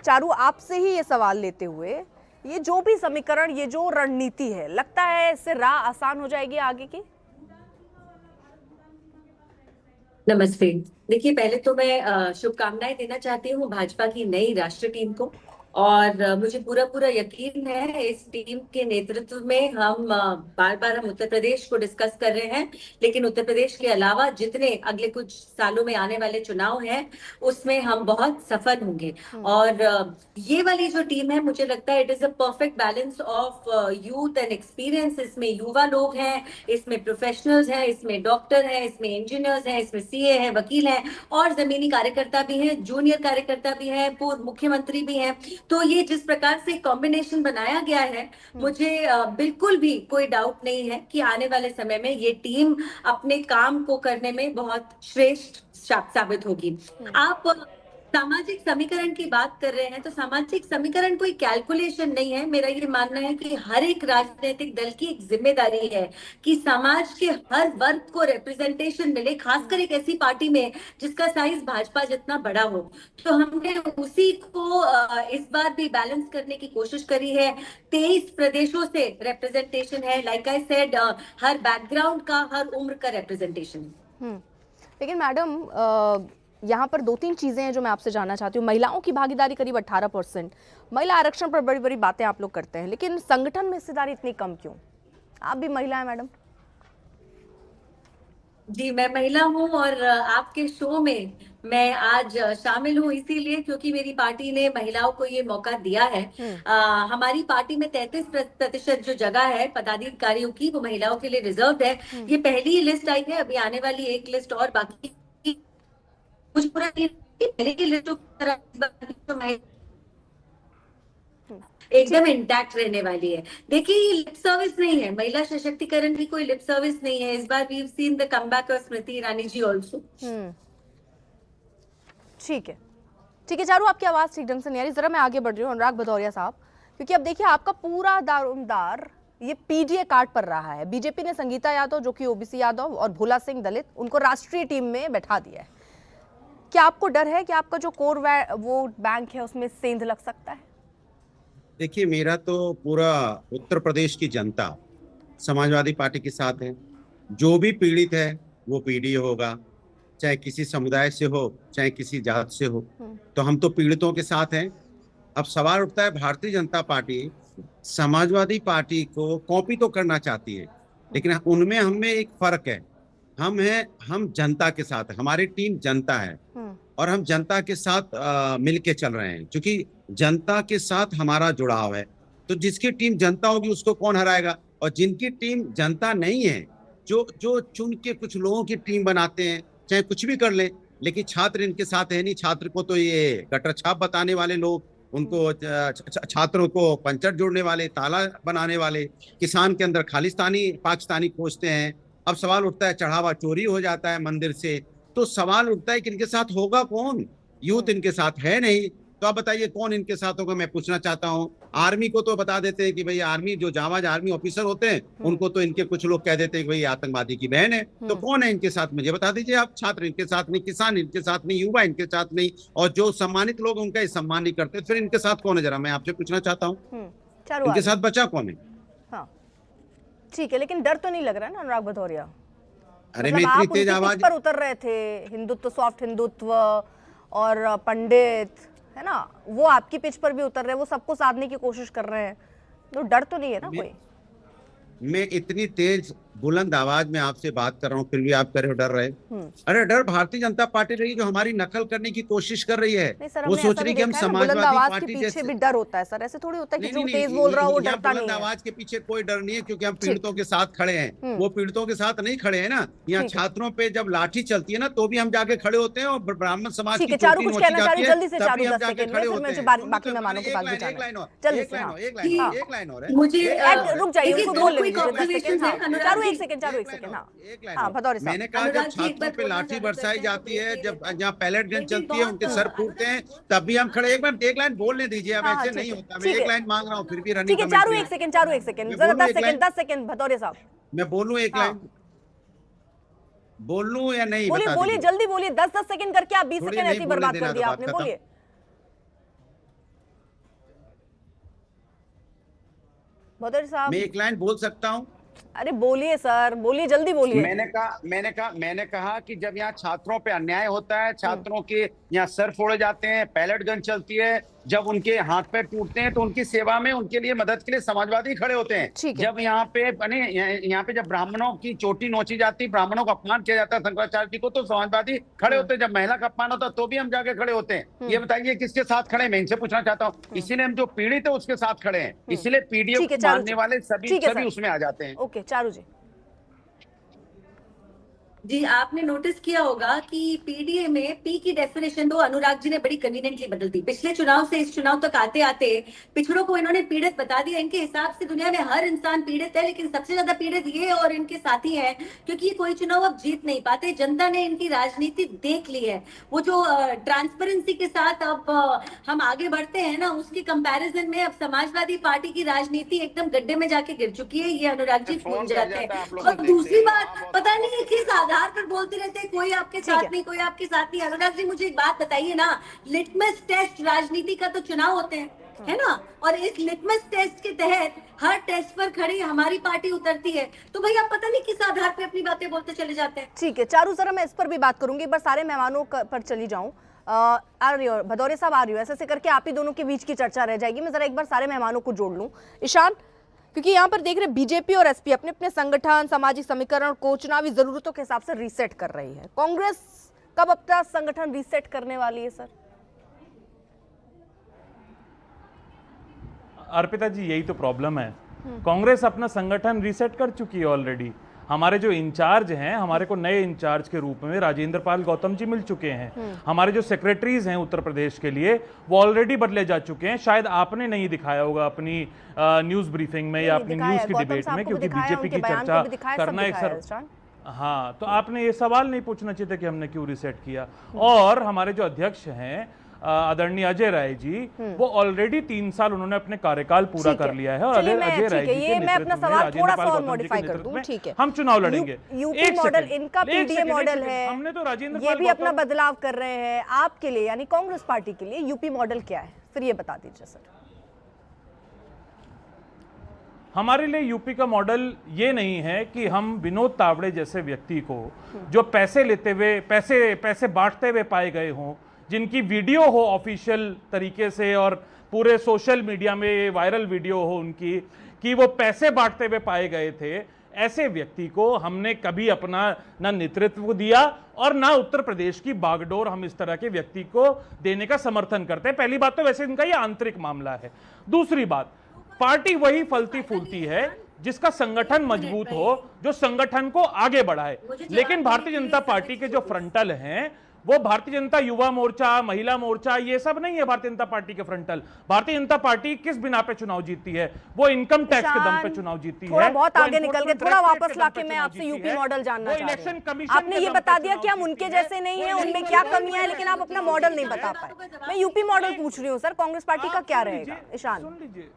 चारू, आपसे ही ये सवाल लेते हुए, ये जो भी समीकरण, ये जो रणनीति है, लगता है इससे राह आसान हो जाएगी आगे की? नमस्ते। देखिए, पहले तो मैं शुभकामनाएं देना चाहती हूँ भाजपा की नई राष्ट्रीय टीम को। और मुझे पूरा पूरा यकीन है इस टीम के नेतृत्व में हम बार बार हम उत्तर प्रदेश को डिस्कस कर रहे हैं, लेकिन उत्तर प्रदेश के अलावा जितने अगले कुछ सालों में आने वाले चुनाव हैं उसमें हम बहुत सफल होंगे। और ये वाली जो टीम है, मुझे लगता है it is a perfect balance of youth and experience. इसमें युवा लोग हैं, इसमें प्रोफेशनल्स हैं, इसमें डॉक्टर हैं, इसमें इंजीनियर्स हैं, इसमें सीए हैं, वकील हैं, और जमीनी कार्यकर्ता भी हैं, जूनियर कार्यकर्ता भी हैं, पूर्व मुख्यमंत्री भी हैं। तो ये जिस प्रकार से कॉम्बिनेशन बनाया गया है, मुझे बिल्कुल भी कोई डाउट नहीं है कि आने वाले समय में ये टीम अपने काम को करने में बहुत श्रेष्ठ साबित होगी। आप सामाजिक समीकरण की बात कर रहे हैं, तो सामाजिक समीकरण कोई कैलकुलेशन नहीं है। मेरा ये मानना है कि हर एक राजनीतिक दल की एक जिम्मेदारी है कि समाज के हर वर्ग को रिप्रेजेंटेशन मिले, खासकर एक ऐसी पार्टी में जिसका साइज भाजपा जितना बड़ा हो। तो हमने उसी को इस बार भी बैलेंस करने की कोशिश करी है। 23 प्रदेशों से रिप्रेजेंटेशन है, like I said, her background का, हर उम्र का रिप्रेजेंटेशन है। लेकिन मैडम, यहाँ पर दो तीन चीजें हैं जो मैं आपसे जानना चाहती हूँ। महिलाओं की भागीदारी करीब 18%, महिला आरक्षण पर बड़ी बड़ी बातें आप लोग करते हैं, लेकिन संगठन में हिस्सेदारी इतनी कम क्यों? आप भी महिला हैं मैडम। जी, मैं महिला हूँ और आपके शो में मैं आज शामिल हूँ इसीलिए क्योंकि मेरी पार्टी ने महिलाओं को ये मौका दिया है। हमारी पार्टी में 33% जो जगह है पदाधिकारियों की, वो महिलाओं के लिए रिजर्व है। ये पहली ही लिस्ट आई है, अभी आने वाली एक लिस्ट और बाकी। कुछ पूरा पहले की लिस्ट एकदम इंटैक्ट रहने वाली है। देखिए, ये लिप सर्विस नहीं है, महिला सशक्तिकरण की कोई लिप सर्विस नहीं है। इस बार we have seen the comeback of Smriti Irani ji also. ठीक है, ठीक है चारू, आपकी आवाज ठीक ढंग से नहीं आ रही, जरा मैं आगे बढ़ रही हूँ। अनुराग भदौरिया साहब, क्योंकि अब देखिए आपका पूरा दारोमदार ये पीडीए कार्ड पर रहा है। बीजेपी ने संगीता यादव, जो कि ओबीसी यादव, और भोला सिंह दलित, उनको राष्ट्रीय टीम में बैठा दिया है। क्या आपको डर है कि आपका जो कोर वोट बैंक है उसमें सेंध लग सकता है? देखिए, मेरा तो पूरा उत्तर प्रदेश की जनता समाजवादी पार्टी के साथ है। जो भी पीड़ित है वो पीड़ित होगा, चाहे किसी समुदाय से हो, चाहे किसी जात से हो। तो हम तो पीड़ितों के साथ हैं। अब सवाल उठता है, भारतीय जनता पार्टी समाजवादी पार्टी को कॉपी तो करना चाहती है, लेकिन उनमें हमें एक फर्क है। हम जनता के साथ, हमारी टीम जनता है और हम जनता के साथ मिलके चल रहे हैं, क्योंकि जनता के साथ हमारा जुड़ाव है। तो जिसकी टीम जनता होगी उसको कौन हराएगा? और जिनकी टीम जनता नहीं है, जो जो चुन के कुछ लोगों की टीम बनाते हैं, चाहे कुछ भी कर ले, लेकिन छात्र इनके साथ है नहीं। छात्र को तो ये गटर छाप बताने वाले लोग, उनको छात्रों को पंचर जोड़ने वाले, ताला बनाने वाले, किसान के अंदर खालिस्तानी पाकिस्तानी खोजते हैं। अब सवाल उठता है, चढ़ावा चोरी हो जाता है मंदिर से, तो सवाल उठता है कि इनके साथ होगा कौन? यूथ इनके साथ है नहीं, तो आप बताइए कौन इनके साथ होगा? मैं पूछना चाहता हूँ। आर्मी को तो बता देते हैं कि भाई आर्मी, जो जाबाज आर्मी ऑफिसर होते हैं उनको तो इनके कुछ लोग कह देते हैं कि भाई आतंकवादी की बहन है। तो कौन है इनके साथ? मुझे बता दीजिए आप। छात्र इनके साथ नहीं, किसान इनके साथ नहीं, युवा इनके साथ नहीं, और जो सम्मानित लोग उनका सम्मान नहीं करते, फिर इनके साथ कौन है? जरा मैं आपसे पूछना चाहता हूँ, इनके साथ बचा कौन है? हाँ, ठीक है, लेकिन डर तो नहीं लग रहा है ना अनुराग भदौरिया? अरे मतलब मैं इतनी आप तेज उनकी आवाज पिच पर उतर रहे थे, हिंदुत्व, सॉफ्ट हिंदुत्व और पंडित, है ना, वो आपकी पिच पर भी उतर रहे हैं, वो सबको साधने की कोशिश कर रहे हैं, तो डर तो नहीं है ना कोई? मैं इतनी तेज बुलंद आवाज में आपसे बात कर रहा हूँ, फिर भी आप कह रहे हो डर रहे। अरे डर भारतीय जनता पार्टी रही, जो हमारी नकल करने की कोशिश कर रही है। वो सोच रही कि हम समाजवादी पार्टी जैसे भी डर होता है सर, ऐसे थोड़ी होता है कि जो नहीं, तेज बोल रहा हो वो डरता नहीं बुलंद है। आवाज के पीछे कोई डर नहीं है, क्योंकि हम पीड़ितों के साथ खड़े हैं। वो पीड़ितों के साथ नहीं खड़े हैं ना। यहाँ छात्रों पे जब लाठी चलती है ना, तो भी हम जाके खड़े होते हैं, और ब्राह्मण समाज की चोटी नोची जाती है तभी हम जाके खड़े होते हैं। बाकी मेहमानों के पास भी जाना है, जल्दी से। एक लाइन और है, मुझे रुक जाइए, उनको बोलने दीजिए, 10 सेकंड। चारू एक सेकंड, हाँ भदौरे साहब। मैंने कहा जब छात्रों पे लाठी बरसाई जाती है, जब जहाँ पैलेट गन चलती है, उनके सर फूटते हैं, तब भी हम खड़े। एक बार एक लाइन बोलने दीजिए, अब ऐसे नहीं होता। मैं एक लाइन मांग रहा हूँ, फिर भी रनिंग ठीक है चारू एक सेकंड, जरा 10 सेकंड भदौरे साहब। मैं बोलूं एक लाइन? बोल लूं या नहीं? बोलिए बोलिए, जल्दी बोलिए, 10 सेकंड करके आप 20 सेकंड ऐसे ही बर्बाद कर दिया आपने, बोलिए। भदौरिया साहब, मैं एक लाइन बोल सकता हूँ? अरे बोलिए सर, बोलिए, जल्दी बोलिए। मैंने कहा कि जब यहाँ छात्रों पे अन्याय होता है, छात्रों के यहाँ सर फोड़े जाते हैं, पैलेट गन चलती है, जब उनके हाथ पैर टूटते हैं, तो उनकी सेवा में, उनके लिए मदद के लिए समाजवादी खड़े होते हैं। ठीक है। जब यहाँ पे यहाँ पे जब ब्राह्मणों की चोटी नोची जाती, ब्राह्मणों का अपमान किया जाता है शंकराचार्य जी को, तो समाजवादी खड़े होते हैं। जब महिला का अपमान होता है तो भी हम जाके खड़े होते हैं। ये बताइए किसके साथ खड़े हैं? मैं इनसे पूछना चाहता हूँ। इसीलिए हम जो पीड़ित है उसके साथ खड़े हैं, इसलिए पीडीए ठीक है, को चारू मानने जी। वाले ठीक है सभी सर। उसमें आ जाते हैं। ओके, चारू जी। जी, आपने नोटिस किया होगा कि पीडीए में पी की डेफिनेशन तो अनुराग जी ने बड़ी कन्वीनियंटली बदल दी। पिछले चुनाव से इस चुनाव तक आते आते पिछड़ों को इन्होंने पीड़ित बता दिया। इनके हिसाब से दुनिया में हर इंसान पीड़ित है, लेकिन सबसे ज्यादा पीड़ित ये और इनके साथी हैं, क्योंकि ये कोई चुनाव अब जीत नहीं पाते। जनता ने इनकी राजनीति देख ली है। वो जो ट्रांसपेरेंसी के साथ अब हम आगे बढ़ते हैं ना, उसके कंपैरिजन में अब समाजवादी पार्टी की राजनीति एकदम गड्ढे में जाके गिर चुकी है। ये अनुराग जी भूल जाते हैं। और दूसरी बात, पता नहीं किस आधार पर बोलते रहते हैं कोई आपके साथ नहीं, कोई आपके साथ नहीं। अनुराग जी, मुझे एक बात बताइए ना, लिटमस टेस्ट राजनीति का तो चुनाव होते हैं, है ना, और इस लिटमस टेस्ट के तहत हर टेस्ट पर खड़ी हमारी पार्टी उतरती है, तो भाई आप पता नहीं किस आधार पे अपनी बातें बोलते चले जाते हैं। ठीक है चारू, जरा मैं इस पर भी बात करूंगी। एक बार सारे मेहमानों पर चली जाऊं। आ रही हो भदौरिया साहब, आ रही हो, ऐसे करके आप ही दोनों के बीच की चर्चा रह जाएगी। मैं जरा एक बार सारे मेहमानों को जोड़ लूं। ईशान, क्योंकि यहाँ पर देख रहे बीजेपी और एसपी अपने अपने संगठन, सामाजिक समीकरण को चुनावी जरूरतों के हिसाब से रीसेट कर रही है। कांग्रेस कब अपना संगठन रीसेट करने वाली है सर? अर्पिता जी, यही तो प्रॉब्लम है। कांग्रेस अपना संगठन रीसेट कर चुकी है ऑलरेडी। हमारे जो इंचार्ज हैं, हमारे को नए इंचार्ज के रूप में राजेंद्र पाल गौतम जी मिल चुके हैं। हमारे जो सेक्रेटरीज हैं उत्तर प्रदेश के लिए, वो ऑलरेडी बदले जा चुके हैं। शायद आपने नहीं दिखाया होगा अपनी न्यूज ब्रीफिंग में या अपनी न्यूज की डिबेट में, क्योंकि बीजेपी की चर्चा करना एक सर। हाँ, तो आपने ये सवाल नहीं पूछना चाहिए था कि हमने क्यों रिसेट किया। और हमारे जो अध्यक्ष हैं आदरणीय अजय राय जी, वो ऑलरेडी 3 साल उन्होंने अपने कार्यकाल पूरा कर लिया है। और अजय राय जी के मैं अपना सवाल थोड़ा सा और मॉडिफाई कर दूं। ठीक है, हम चुनाव लड़ेंगे। यूपी मॉडल इनका पीडीए मॉडल है, हमने तो राजेंद्र ये भी अपना बदलाव कर रहे हैं। आपके लिए यानी कांग्रेस पार्टी के लिए यूपी मॉडल क्या है, फिर ये बता दीजिए सर। हमारे लिए यूपी का मॉडल ये नहीं है कि हम विनोद तावड़े जैसे व्यक्ति को, जो पैसे लेते हुए, पैसे बांटते हुए पाए गए हों, जिनकी वीडियो हो ऑफिशियल तरीके से और पूरे सोशल मीडिया में वायरल वीडियो हो उनकी, कि वो पैसे बांटते हुए पाए गए थे, ऐसे व्यक्ति को हमने कभी अपना ना नेतृत्व दिया और ना उत्तर प्रदेश की बागडोर हम इस तरह के व्यक्ति को देने का समर्थन करते हैं। पहली बात तो वैसे इनका ये आंतरिक मामला है। दूसरी बात, पार्टी वही फलती फूलती है जिसका संगठन मजबूत हो, जो संगठन को आगे बढ़ाए। लेकिन भारतीय जनता पार्टी के जो फ्रंटल हैं, वो भारतीय जनता युवा मोर्चा, महिला मोर्चा, ये सब नहीं है भारतीय जनता पार्टी के फ्रंटल। भारतीय जनता पार्टी किस बिना पे चुनाव जीतती है? वो इनकम टैक्स के दम पे चुनाव जीतती है। थोड़ा बहुत आगे निकल के, थोड़ा वापस लाके मैं आपसे यूपी मॉडल जानना चाह रही हूं। आपने ये बता दिया कि हम उनके जैसे नहीं है, उनमें क्या कमियां है, लेकिन आप अपना मॉडल नहीं बता पाए। मैं यूपी मॉडल पूछ रही हूँ सर, कांग्रेस पार्टी का क्या रहेगा? ईशान, सुन लीजिए।